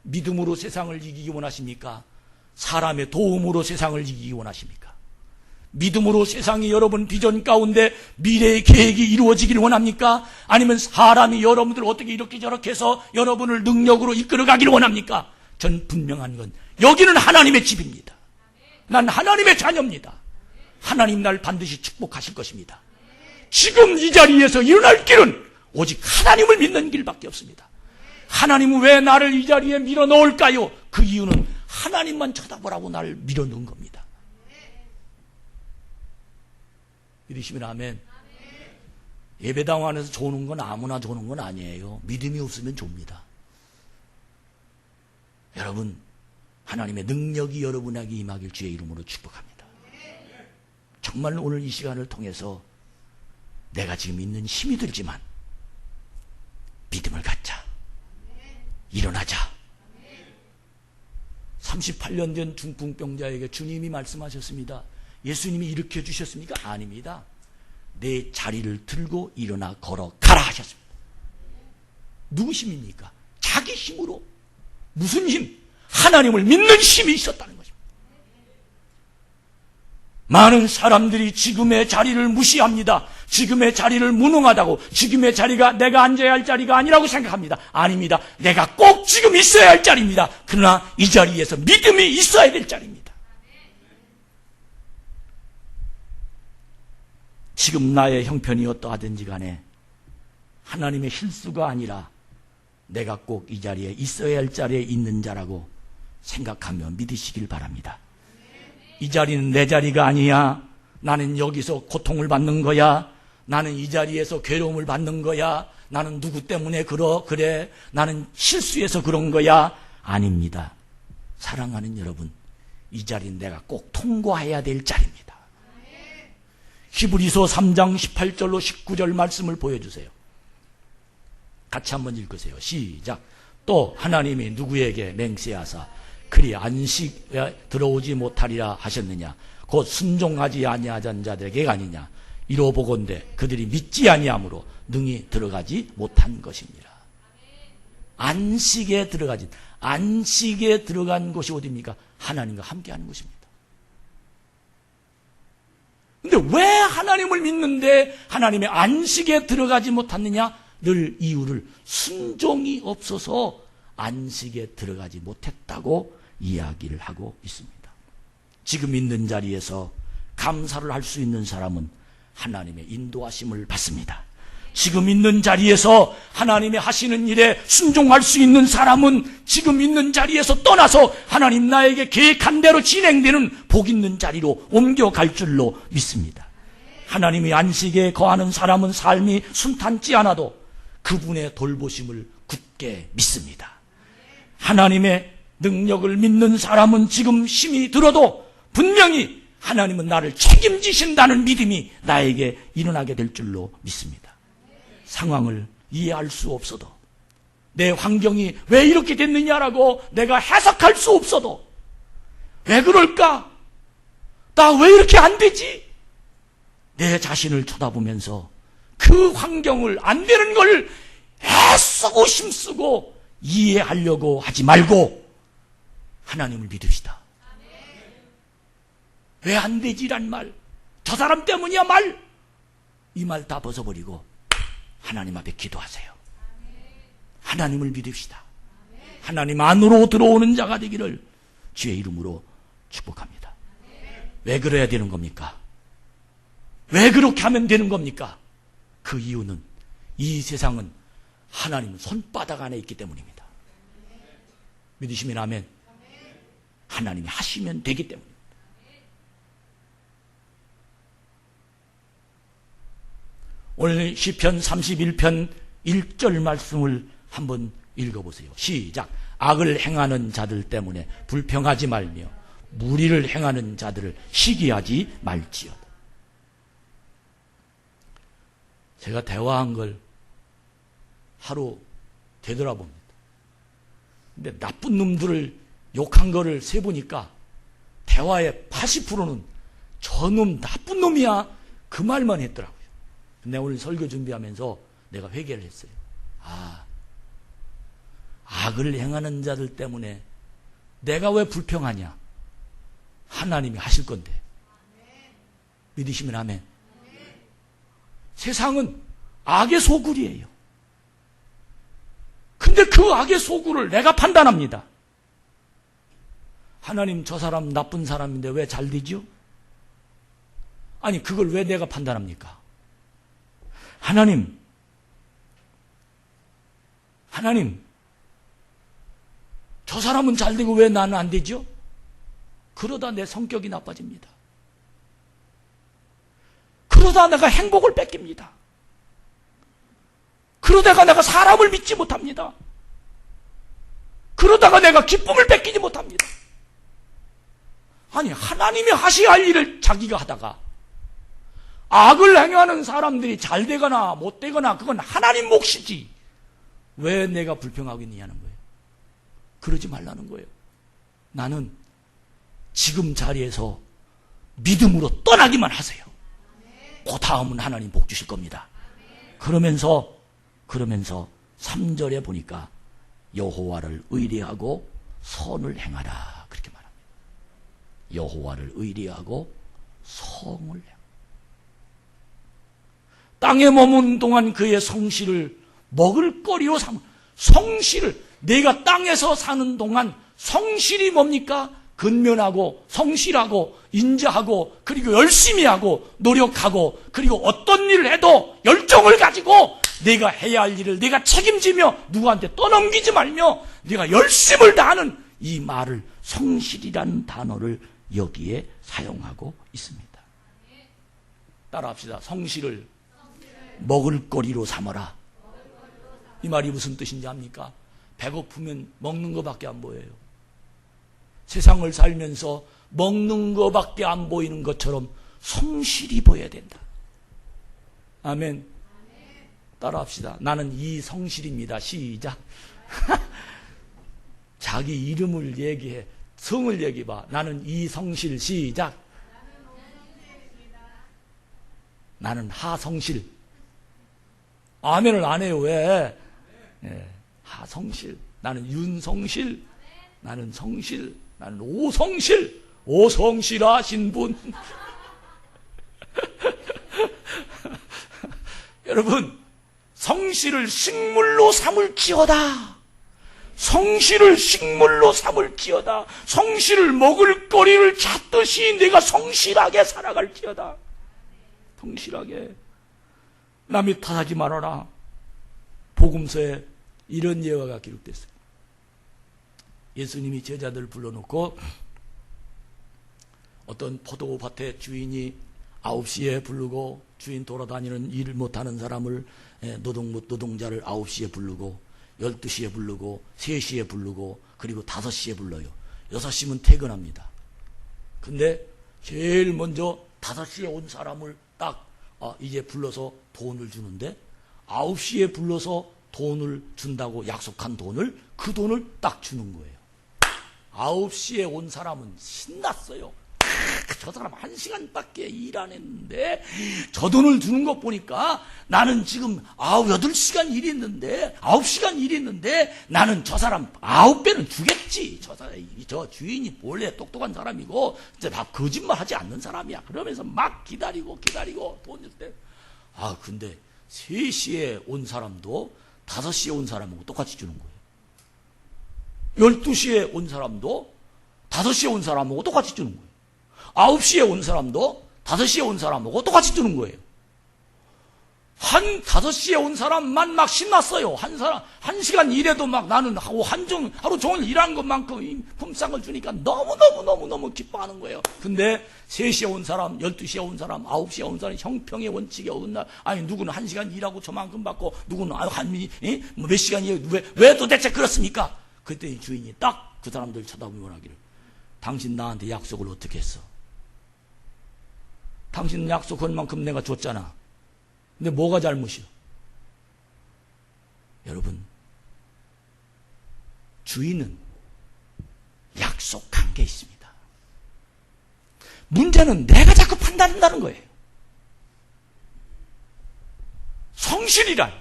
믿음으로 세상을 이기기 원하십니까? 사람의 도움으로 세상을 이기기 원하십니까? 믿음으로 세상이 여러분 비전 가운데 미래의 계획이 이루어지길 원합니까? 아니면 사람이 여러분들 어떻게 이렇게 저렇게 해서 여러분을 능력으로 이끌어가길 원합니까? 전 분명한 건 여기는 하나님의 집입니다. 난 하나님의 자녀입니다. 하나님 날 반드시 축복하실 것입니다. 지금 이 자리에서 일어날 길은 오직 하나님을 믿는 길밖에 없습니다. 하나님은 왜 나를 이 자리에 밀어넣을까요? 그 이유는 하나님만 쳐다보라고 나를 밀어넣은 겁니다. 믿으시면 아멘. 예배당 안에서 조는 건 아무나 조는 건 아니에요. 믿음이 없으면 좁니다. 여러분, 하나님의 능력이 여러분에게 임하길 주의 이름으로 축복합니다. 정말 오늘 이 시간을 통해서 내가 지금 있는 힘이 들지만 믿음을 갖자. 일어나자. 38년 된 중풍병자에게 주님이 말씀하셨습니다. 예수님이 일으켜 주셨습니까? 아닙니다. 내 자리를 들고 일어나 걸어가라 하셨습니다. 누구 힘입니까? 자기 힘으로. 무슨 힘? 하나님을 믿는 힘이 있었다는 것입니다. 많은 사람들이 지금의 자리를 무시합니다. 지금의 자리를 무능하다고, 지금의 자리가 내가 앉아야 할 자리가 아니라고 생각합니다. 아닙니다. 내가 꼭 지금 있어야 할 자리입니다. 그러나 이 자리에서 믿음이 있어야 될 자리입니다. 지금 나의 형편이 어떠하든지 간에 하나님의 실수가 아니라 내가 꼭 이 자리에 있어야 할 자리에 있는 자라고 생각하며 믿으시길 바랍니다. 이 자리는 내 자리가 아니야. 나는 여기서 고통을 받는 거야. 나는 이 자리에서 괴로움을 받는 거야. 나는 누구 때문에 그래. 나는 실수해서 그런 거야. 아닙니다. 사랑하는 여러분, 이 자리는 내가 꼭 통과해야 될 자리입니다. 히브리서 3장 18절로 19절 말씀을 보여주세요. 같이 한번 읽으세요. 시작. 또 하나님이 누구에게 맹세하사 그리 안식에 들어오지 못하리라 하셨느냐? 곧 순종하지 아니하던 자들에게 아니냐? 이로 보건대 그들이 믿지 아니함으로 능히 들어가지 못한 것이니라. 안식에 들어간 곳이 어디입니까? 하나님과 함께하는 곳입니다. 근데 왜 하나님을 믿는데 하나님의 안식에 들어가지 못했느냐? 늘 이유를 순종이 없어서 안식에 들어가지 못했다고 이야기를 하고 있습니다. 지금 있는 자리에서 감사를 할 수 있는 사람은 하나님의 인도하심을 받습니다. 지금 있는 자리에서 하나님의 하시는 일에 순종할 수 있는 사람은 지금 있는 자리에서 떠나서 하나님 나에게 계획한 대로 진행되는 복 있는 자리로 옮겨갈 줄로 믿습니다. 하나님의 안식에 거하는 사람은 삶이 순탄치 않아도 그분의 돌보심을 굳게 믿습니다. 하나님의 능력을 믿는 사람은 지금 힘이 들어도 분명히 하나님은 나를 책임지신다는 믿음이 나에게 일어나게 될 줄로 믿습니다. 상황을 이해할 수 없어도 내 환경이 왜 이렇게 됐느냐라고 내가 해석할 수 없어도 왜 그럴까? 나 왜 이렇게 안 되지? 내 자신을 쳐다보면서 그 환경을 안 되는 걸 애쓰고 힘쓰고 이해하려고 하지 말고 하나님을 믿읍시다. 왜 안 되지란 말, 저 사람 때문이야 말, 이 말 다 벗어버리고 하나님 앞에 기도하세요. 하나님을 믿읍시다. 하나님 안으로 들어오는 자가 되기를 주의 이름으로 축복합니다. 왜 그래야 되는 겁니까? 왜 그렇게 하면 되는 겁니까? 그 이유는 이 세상은 하나님 손바닥 안에 있기 때문입니다. 믿으시면 아멘. 하나님이 하시면 되기 때문입니다. 오늘 시편 31편 1절 말씀을 한번 읽어보세요. 시작. 악을 행하는 자들 때문에 불평하지 말며 무리를 행하는 자들을 시기하지 말지어다. 제가 대화한 걸 하루 되돌아봅니다. 근데 나쁜 놈들을 욕한 거를 세보니까 대화의 80%는 저놈 나쁜 놈이야 그 말만 했더라고요. 근데 오늘 설교 준비하면서 내가 회개를 했어요. 악을 행하는 자들 때문에 내가 왜 불평하냐? 하나님이 하실 건데. 믿으시면 아멘. 세상은 악의 소굴이에요. 근데 그 악의 소굴을 내가 판단합니다. 하나님, 저 사람 나쁜 사람인데 왜 잘 되죠? 아니, 그걸 왜 내가 판단합니까? 하나님, 저 사람은 잘 되고 왜 나는 안 되죠? 그러다 내 성격이 나빠집니다. 그러다 내가 행복을 뺏깁니다. 그러다가 내가 사람을 믿지 못합니다. 그러다가 내가 기쁨을 뺏기지 못합니다. 아니, 하나님이 하셔야 할 일을 자기가 하다가 악을 행하는 사람들이 잘 되거나 못 되거나 그건 하나님 몫이지 왜 내가 불평하고 있느냐는 거예요. 그러지 말라는 거예요. 나는 지금 자리에서 믿음으로 떠나기만 하세요. 그 다음은 하나님 복 주실 겁니다. 그러면서 3절에 보니까 여호와를 의리하고 선을 행하라 그렇게 말합니다. 여호와를 의리하고 성을 행하라. 땅에 머무는 동안 그의 성실을 먹을거리로 삼아. 성실을, 내가 땅에서 사는 동안 성실이 뭡니까? 근면하고 성실하고 인자하고 그리고 열심히 하고 노력하고 그리고 어떤 일을 해도 열정을 가지고 내가 해야 할 일을 내가 책임지며 누구한테 떠넘기지 말며 내가 열심을 다하는 이 말을 성실이라는 단어를 여기에 사용하고 있습니다. 따라합시다. 성실을 먹을거리로 삼아라. 이 말이 무슨 뜻인지 압니까? 배고프면 먹는 것밖에 안 보여요. 세상을 살면서 먹는 것밖에 안 보이는 것처럼 성실히 보여야 된다. 아멘. 따라합시다. 나는 이 성실입니다. 시작. 자기 이름을 얘기해. 성을 얘기해봐. 나는 이 성실. 시작. 나는 하성실. 아멘을 안 해요. 왜? 하성실. 나는 윤성실. 나는 성실. 나는 오성실. 오성실하신 분. 여러분, 성실을 식물로 삼을지어다. 성실을 식물로 삼을지어다. 성실을 먹을 거리를 찾듯이 내가 성실하게 살아갈지어다. 성실하게. 남이 탓하지 말아라. 복음서에 이런 예화가 기록됐어요. 예수님이 제자들 불러놓고 어떤 포도밭의 주인이 9시에 부르고 주인 돌아다니는 일을 못하는 사람을 노동자를 9시에 부르고 12시에 부르고 3시에 부르고 그리고 5시에 불러요. 6시면 퇴근합니다. 근데 제일 먼저 5시에 온 사람을 딱 이제 불러서 돈을 주는데 9시에 불러서 돈을 준다고 약속한 돈을, 그 돈을 딱 주는 거예요. 9시에 온 사람은 신났어요. 저 사람 1시간밖에 일 안 했는데 저 돈을 주는 것 보니까 나는 지금 8시간 일했는데 9시간 일했는데 나는 저 사람 9배는 주겠지. 저 주인이 원래 똑똑한 사람이고 거짓말 하지 않는 사람이야. 그러면서 막 기다리고 돈 줄 때. 근데 3시에 온 사람도 5시에 온 사람하고 똑같이 주는 거예요. 12시에 온 사람도 5시에 온 사람하고 똑같이 주는 거예요. 9시에 온 사람도 5시에 온 사람하고 똑같이 주는 거예요. 5시에 온 사람만 막 신났어요. 1시간 일해도 막 나는 하루 종일 일한 것만큼 품삯을 주니까 너무 기뻐하는 거예요. 근데 3시에 온 사람, 12시에 온 사람, 9시에 온 사람, 형평의 원칙에 어긋나, 누구는 1시간 일하고 저만큼 받고, 누구는 몇 시간 일하고, 왜 도대체 그렇습니까? 그때 주인이 딱 그 사람들 쳐다보며 하기를, 당신 나한테 약속을 어떻게 했어? 당신 약속한 만큼 내가 줬잖아. 근데 뭐가 잘못이요? 여러분, 주인은 약속한 게 있습니다. 문제는 내가 자꾸 판단한다는 거예요. 성실이란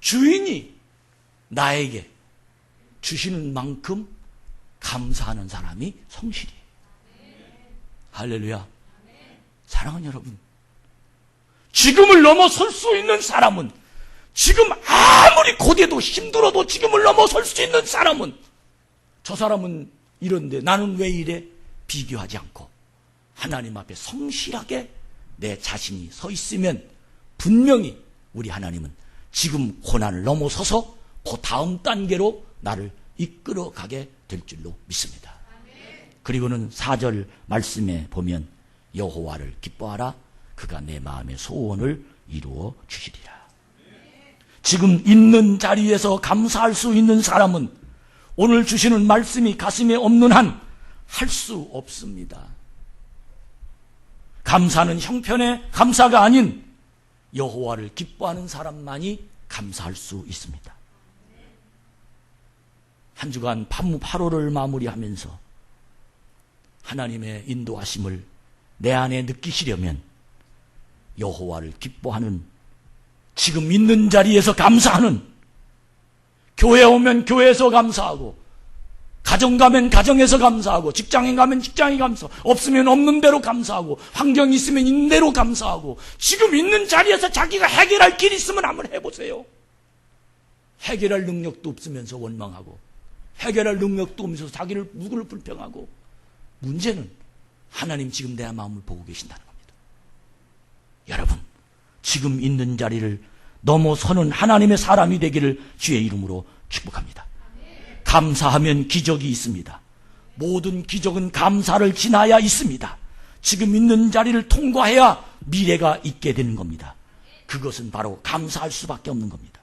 주인이 나에게 주시는 만큼 감사하는 사람이 성실이에요. 할렐루야. 사랑하는 여러분, 지금을 넘어설 수 있는 사람은, 지금 아무리 고되도 힘들어도 지금을 넘어설 수 있는 사람은, 저 사람은 이런데 나는 왜 이래? 비교하지 않고 하나님 앞에 성실하게 내 자신이 서 있으면 분명히 우리 하나님은 지금 고난을 넘어서서 그 다음 단계로 나를 이끌어가게 될 줄로 믿습니다. 그리고는 4절 말씀에 보면 여호와를 기뻐하라, 그가 내 마음의 소원을 이루어 주시리라. 지금 있는 자리에서 감사할 수 있는 사람은 오늘 주시는 말씀이 가슴에 없는 한 할 수 없습니다. 감사는 형편의 감사가 아닌 여호와를 기뻐하는 사람만이 감사할 수 있습니다. 한 주간 8월을 마무리하면서 하나님의 인도하심을 내 안에 느끼시려면 여호와를 기뻐하는, 지금 있는 자리에서 감사하는, 교회 오면 교회에서 감사하고, 가정 가면 가정에서 감사하고, 직장에 가면 직장에 감사하고, 없으면 없는 대로 감사하고, 환경이 있으면 있는 대로 감사하고, 지금 있는 자리에서 자기가 해결할 길이 있으면 한번 해보세요. 해결할 능력도 없으면서 원망하고, 해결할 능력도 없으면서 자기를 누구를 불평하고, 문제는 하나님 지금 내 마음을 보고 계신다는 겁니다. 여러분, 지금 있는 자리를 넘어서는 하나님의 사람이 되기를 주의 이름으로 축복합니다. 감사하면 기적이 있습니다. 모든 기적은 감사를 지나야 있습니다. 지금 있는 자리를 통과해야 미래가 있게 되는 겁니다. 그것은 바로 감사할 수밖에 없는 겁니다.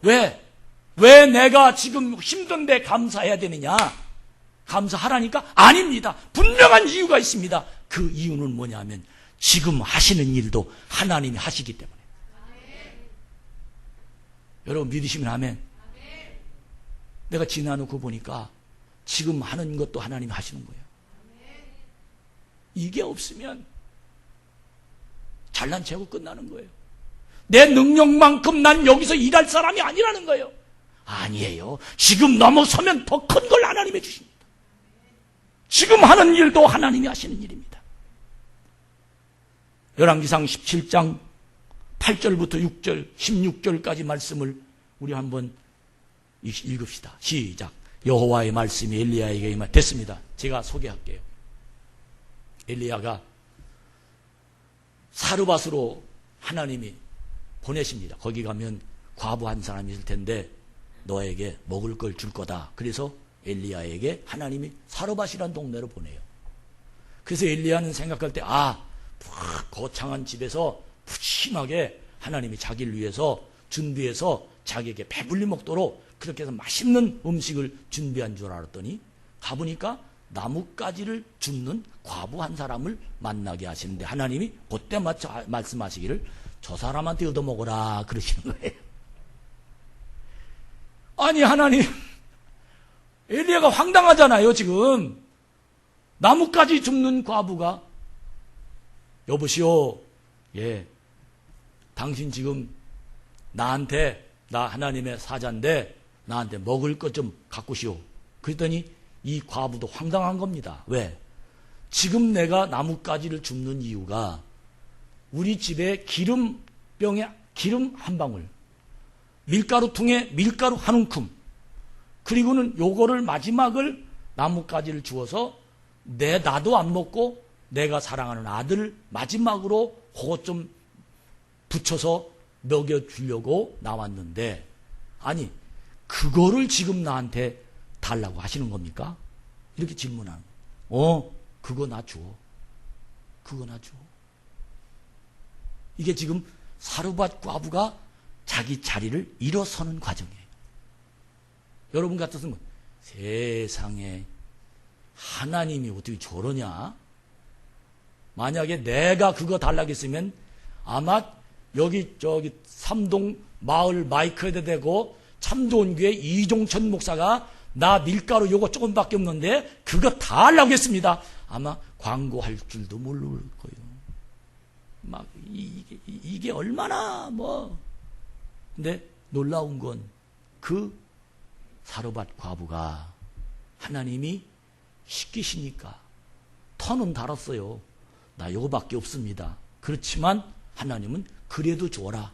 왜 내가 지금 힘든데 감사해야 되느냐? 감사하라니까? 아닙니다. 분명한 이유가 있습니다. 그 이유는 뭐냐면 지금 하시는 일도 하나님이 하시기 때문에. 여러분 믿으시면 아멘. 내가 지나놓고 보니까 지금 하는 것도 하나님이 하시는 거예요. 이게 없으면 잘난 체하고 끝나는 거예요. 내 능력만큼 난 여기서 일할 사람이 아니라는 거예요. 아니에요. 지금 넘어서면 더 큰 걸 하나님이 해주십니다. 지금 하는 일도 하나님이 하시는 일입니다. 열왕기상 17장 8절부터 6절, 16절까지 말씀을 우리 한번 읽읍시다. 시작. 여호와의 말씀이 엘리야에게 됐습니다. 제가 소개할게요. 엘리야가 사르밧으로 하나님이 보내십니다. 거기 가면 과부 한 사람이 있을 텐데 너에게 먹을 걸 줄 거다. 그래서 엘리야에게 하나님이 사르밧이라는 동네로 보내요. 그래서 엘리야는 생각할 때 거창한 집에서 푸짐하게 하나님이 자기를 위해서 준비해서 자기에게 배불리 먹도록 그렇게 해서 맛있는 음식을 준비한 줄 알았더니 가보니까 나뭇가지를 줍는 과부 한 사람을 만나게 하시는데 하나님이 그때 말씀하시기를 저 사람한테 얻어먹어라 그러시는 거예요. 아니 하나님, 엘리야가 황당하잖아요. 지금 나뭇가지 줍는 과부가 여보시오, 예, 당신 지금 나한테, 나 하나님의 사자인데 나한테 먹을 것 좀 갖고 시오. 그랬더니 이 과부도 황당한 겁니다. 왜? 지금 내가 나뭇가지를 줍는 이유가 우리 집에 기름병에 기름 한 방울, 밀가루통에 밀가루 한 움큼, 그리고는 요거를 마지막을 나뭇가지를 주어서 나도 안 먹고 내가 사랑하는 아들 마지막으로 그것 좀 붙여서 먹여주려고 나왔는데, 아니 그거를 지금 나한테 달라고 하시는 겁니까? 이렇게 질문하는 거예요. 그거 나 줘. 그거 나 줘. 이게 지금 사르밧 과부가 자기 자리를 일어서는 과정이에요. 여러분 같았으면 세상에 하나님이 어떻게 저러냐? 만약에 내가 그거 달라고 했으면 아마 여기 저기 삼동 마을 마이크에다 대고 참 좋은 교회 이종천 목사가 나 밀가루 요거 조금밖에 없는데 그거 다 하려고 했습니다. 아마 광고할 줄도 모를 거예요. 막 이게 얼마나 뭐. 근데 놀라운 건 그 사르밧 과부가 하나님이 시키시니까 터는 달았어요. 나 요거밖에 없습니다. 그렇지만 하나님은 그래도 줘라.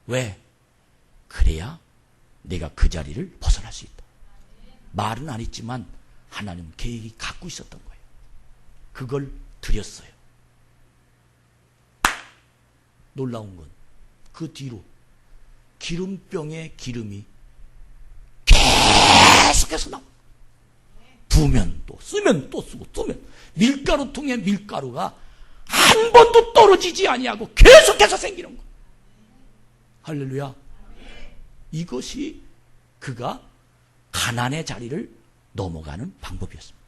왜? 그래야 내가 그 자리를 벗어날 수 있다. 말은 안 했지만 하나님은 계획이 갖고 있었던 거예요. 그걸 드렸어요. 놀라운 건 그 뒤로 기름병에 기름이 계속해서 나와. 부면 또 쓰면 또 쓰고 쓰면 밀가루통에 밀가루가 한 번도 떨어지지 아니하고 계속해서 생기는 거예요. 할렐루야. 이것이 그가 가난의 자리를 넘어가는 방법이었습니다.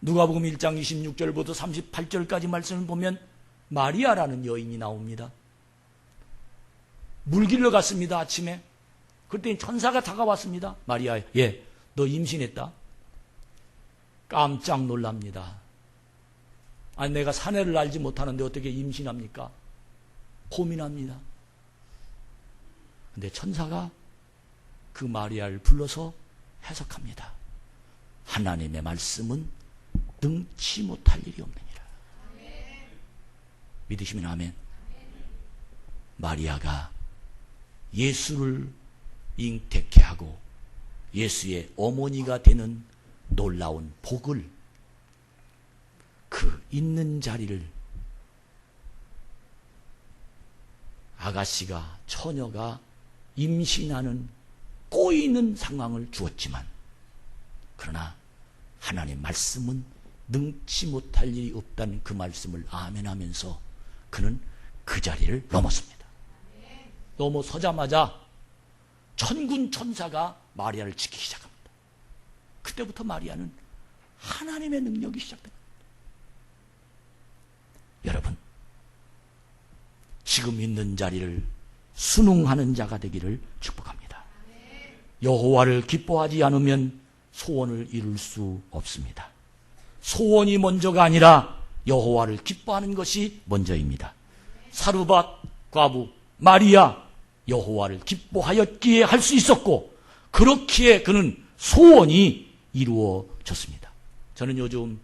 누가복음 1장 26절부터 38절까지 말씀을 보면 마리아라는 여인이 나옵니다. 물 길러 갔습니다. 아침에. 그랬더니 천사가 다가왔습니다. 마리아, 예, 너 임신했다. 깜짝 놀랍니다. 아니 내가 사내를 알지 못하는데 어떻게 임신합니까? 고민합니다. 근데 천사가 그 마리아를 불러서 해석합니다. 하나님의 말씀은 능치 못할 일이 없느니라. 믿으시면 아멘. 마리아가 예수를 잉태케 하고 예수의 어머니가 되는 놀라운 복을, 그 있는 자리를 아가씨가, 처녀가 임신하는 꼬이는 상황을 주었지만, 그러나 하나님의 말씀은 능치 못할 일이 없다는 그 말씀을 아멘하면서 그는 그 자리를 넘었습니다. 넘어서자마자 천군 천사가 마리아를 지키기 시작합니다. 그때부터 마리아는 하나님의 능력이 시작됩니다. 여러분, 지금 있는 자리를 순응하는 자가 되기를 축복합니다. 여호와를 기뻐하지 않으면 소원을 이룰 수 없습니다. 소원이 먼저가 아니라 여호와를 기뻐하는 것이 먼저입니다. 사르밧 과부 마리아, 여호와를 기뻐하였기에 할 수 있었고, 그렇기에 그는 소원이 이루어졌습니다. 저는 요즘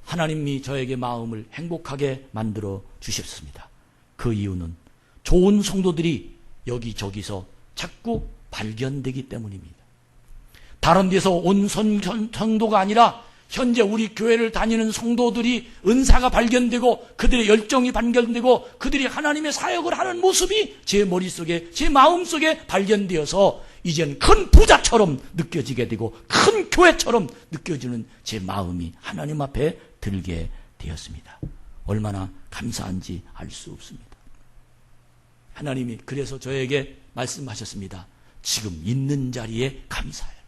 하나님이 저에게 마음을 행복하게 만들어 주셨습니다. 그 이유는 좋은 성도들이 여기저기서 자꾸 발견되기 때문입니다. 다른 데서 온 성도가 아니라 현재 우리 교회를 다니는 성도들이 은사가 발견되고 그들의 열정이 발견되고 그들이 하나님의 사역을 하는 모습이 제 머릿속에, 제 마음속에 발견되어서 이젠 큰 부자처럼 느껴지게 되고 큰 교회처럼 느껴지는 제 마음이 하나님 앞에 들게 되었습니다. 얼마나 감사한지 알 수 없습니다. 하나님이 그래서 저에게 말씀하셨습니다. 지금 있는 자리에 감사해라.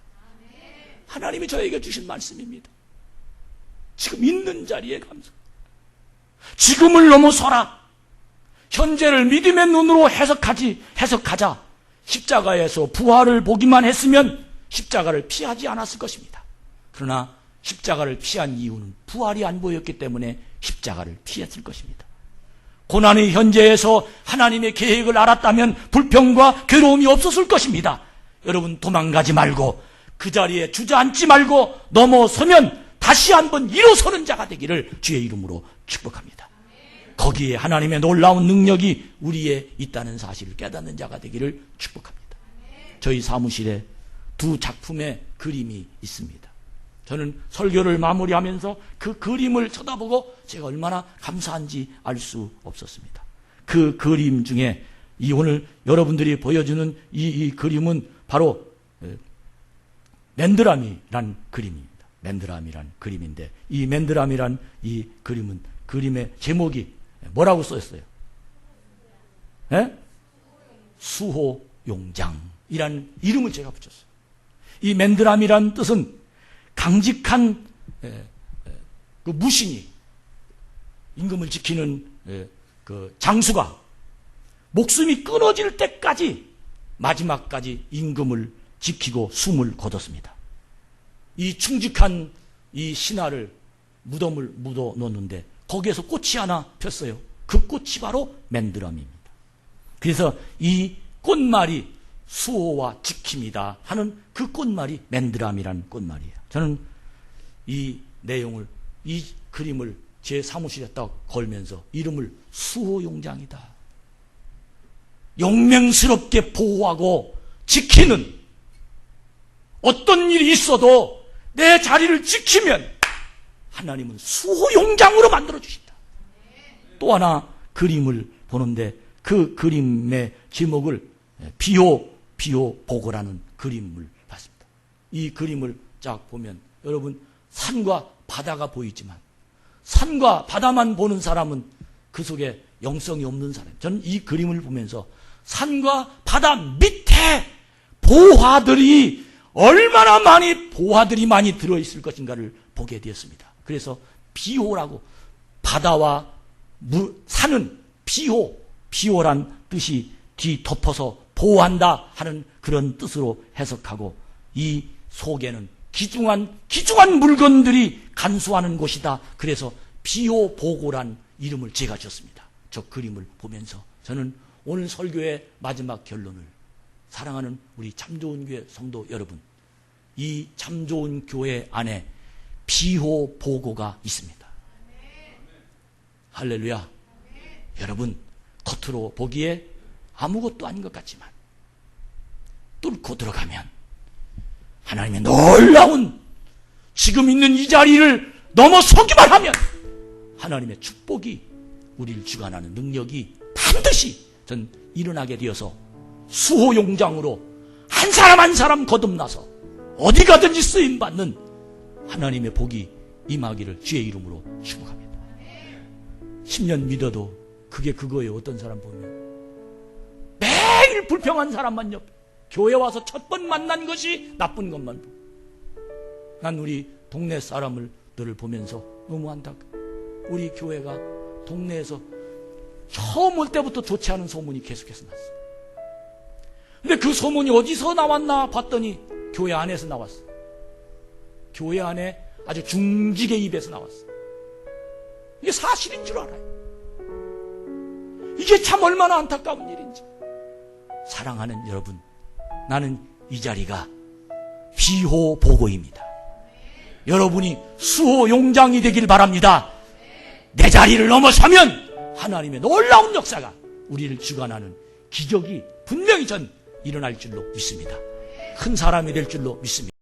하나님이 저에게 주신 말씀입니다. 지금 있는 자리에 감사. 지금을 넘어서라. 현재를 믿음의 눈으로 해석하자. 십자가에서 부활을 보기만 했으면 십자가를 피하지 않았을 것입니다. 그러나 십자가를 피한 이유는 부활이 안 보였기 때문에 십자가를 피했을 것입니다. 고난의 현재에서 하나님의 계획을 알았다면 불평과 괴로움이 없었을 것입니다. 여러분, 도망가지 말고 그 자리에 주저앉지 말고 넘어서면 다시 한번 일어서는 자가 되기를 주의 이름으로 축복합니다. 거기에 하나님의 놀라운 능력이 우리에 있다는 사실을 깨닫는 자가 되기를 축복합니다. 저희 사무실에 두 작품의 그림이 있습니다. 저는 설교를 마무리하면서 그 그림을 쳐다보고 제가 얼마나 감사한지 알 수 없었습니다. 그 그림 중에 오늘 여러분들이 보여주는 이 그림은 바로 맨드라미란 그림입니다. 맨드라미란 그림인데, 이 맨드라미란 이 그림은 그림의 제목이 뭐라고 써있어요? 수호용장이라는 이름을 제가 붙였어요. 이 맨드라미란 뜻은 강직한 그 무신이, 임금을 지키는 그 장수가 목숨이 끊어질 때까지 마지막까지 임금을 지키고 숨을 거뒀습니다. 이 충직한 이 신하를 무덤을 묻어 놓는데 거기에서 꽃이 하나 폈어요. 그 꽃이 바로 맨드라미입니다. 그래서 이 꽃말이 수호와 지킴이다 하는 그 꽃말이 맨드라미라는 꽃말이에요. 저는 이 내용을, 이 그림을 제 사무실에 딱 걸면서 이름을 수호용장이다, 용맹스럽게 보호하고 지키는, 어떤 일이 있어도 내 자리를 지키면 하나님은 수호용장으로 만들어주신다. 또 하나 그림을 보는데 그 그림의 제목을 비오보고라는 그림을 봤습니다. 이 그림을 쫙 보면 여러분, 산과 바다가 보이지만 산과 바다만 보는 사람은 그 속에 영성이 없는 사람. 저는 이 그림을 보면서 산과 바다 밑에 보화들이 얼마나 보화들이 많이 들어있을 것인가를 보게 되었습니다. 그래서 비호라고, 바다와 산은 비호란 뜻이 뒤덮어서 보호한다 하는 그런 뜻으로 해석하고, 이 속에는 귀중한 물건들이 간수하는 곳이다. 그래서 비호보고란 이름을 제가 지었습니다. 저 그림을 보면서 저는 오늘 설교의 마지막 결론을, 사랑하는 우리 참 좋은 교회 성도 여러분, 이 참 좋은 교회 안에 비호보고가 있습니다. 할렐루야. 여러분, 겉으로 보기에 아무것도 아닌 것 같지만 뚫고 들어가면 하나님의 놀라운, 지금 있는 이 자리를 넘어서기만 하면 하나님의 축복이 우리를 주관하는 능력이 반드시 전 일어나게 되어서 수호용장으로 한 사람 한 사람 거듭나서 어디 가든지 쓰임받는 하나님의 복이 임하기를 주의 이름으로 축복합니다. 10년 믿어도 그게 그거예요. 어떤 사람 보면 매일 불평한 사람만 옆에 교회 와서 첫 번 만난 것이 나쁜 것만 보고, 난 우리 동네 사람들을 보면서 너무 안타까워. 우리 교회가 동네에서 처음 올 때부터 좋지 않은 소문이 계속해서 났어. 근데 그 소문이 어디서 나왔나 봤더니 교회 안에서 나왔어. 교회 안에 아주 중직의 입에서 나왔어. 이게 사실인 줄 알아요. 이게 참 얼마나 안타까운 일인지. 사랑하는 여러분, 나는 이 자리가 비호보고입니다. 여러분이 수호용장이 되길 바랍니다. 내 자리를 넘어서면 하나님의 놀라운 역사가 우리를 주관하는 기적이 분명히 전 일어날 줄로 믿습니다. 큰 사람이 될 줄로 믿습니다.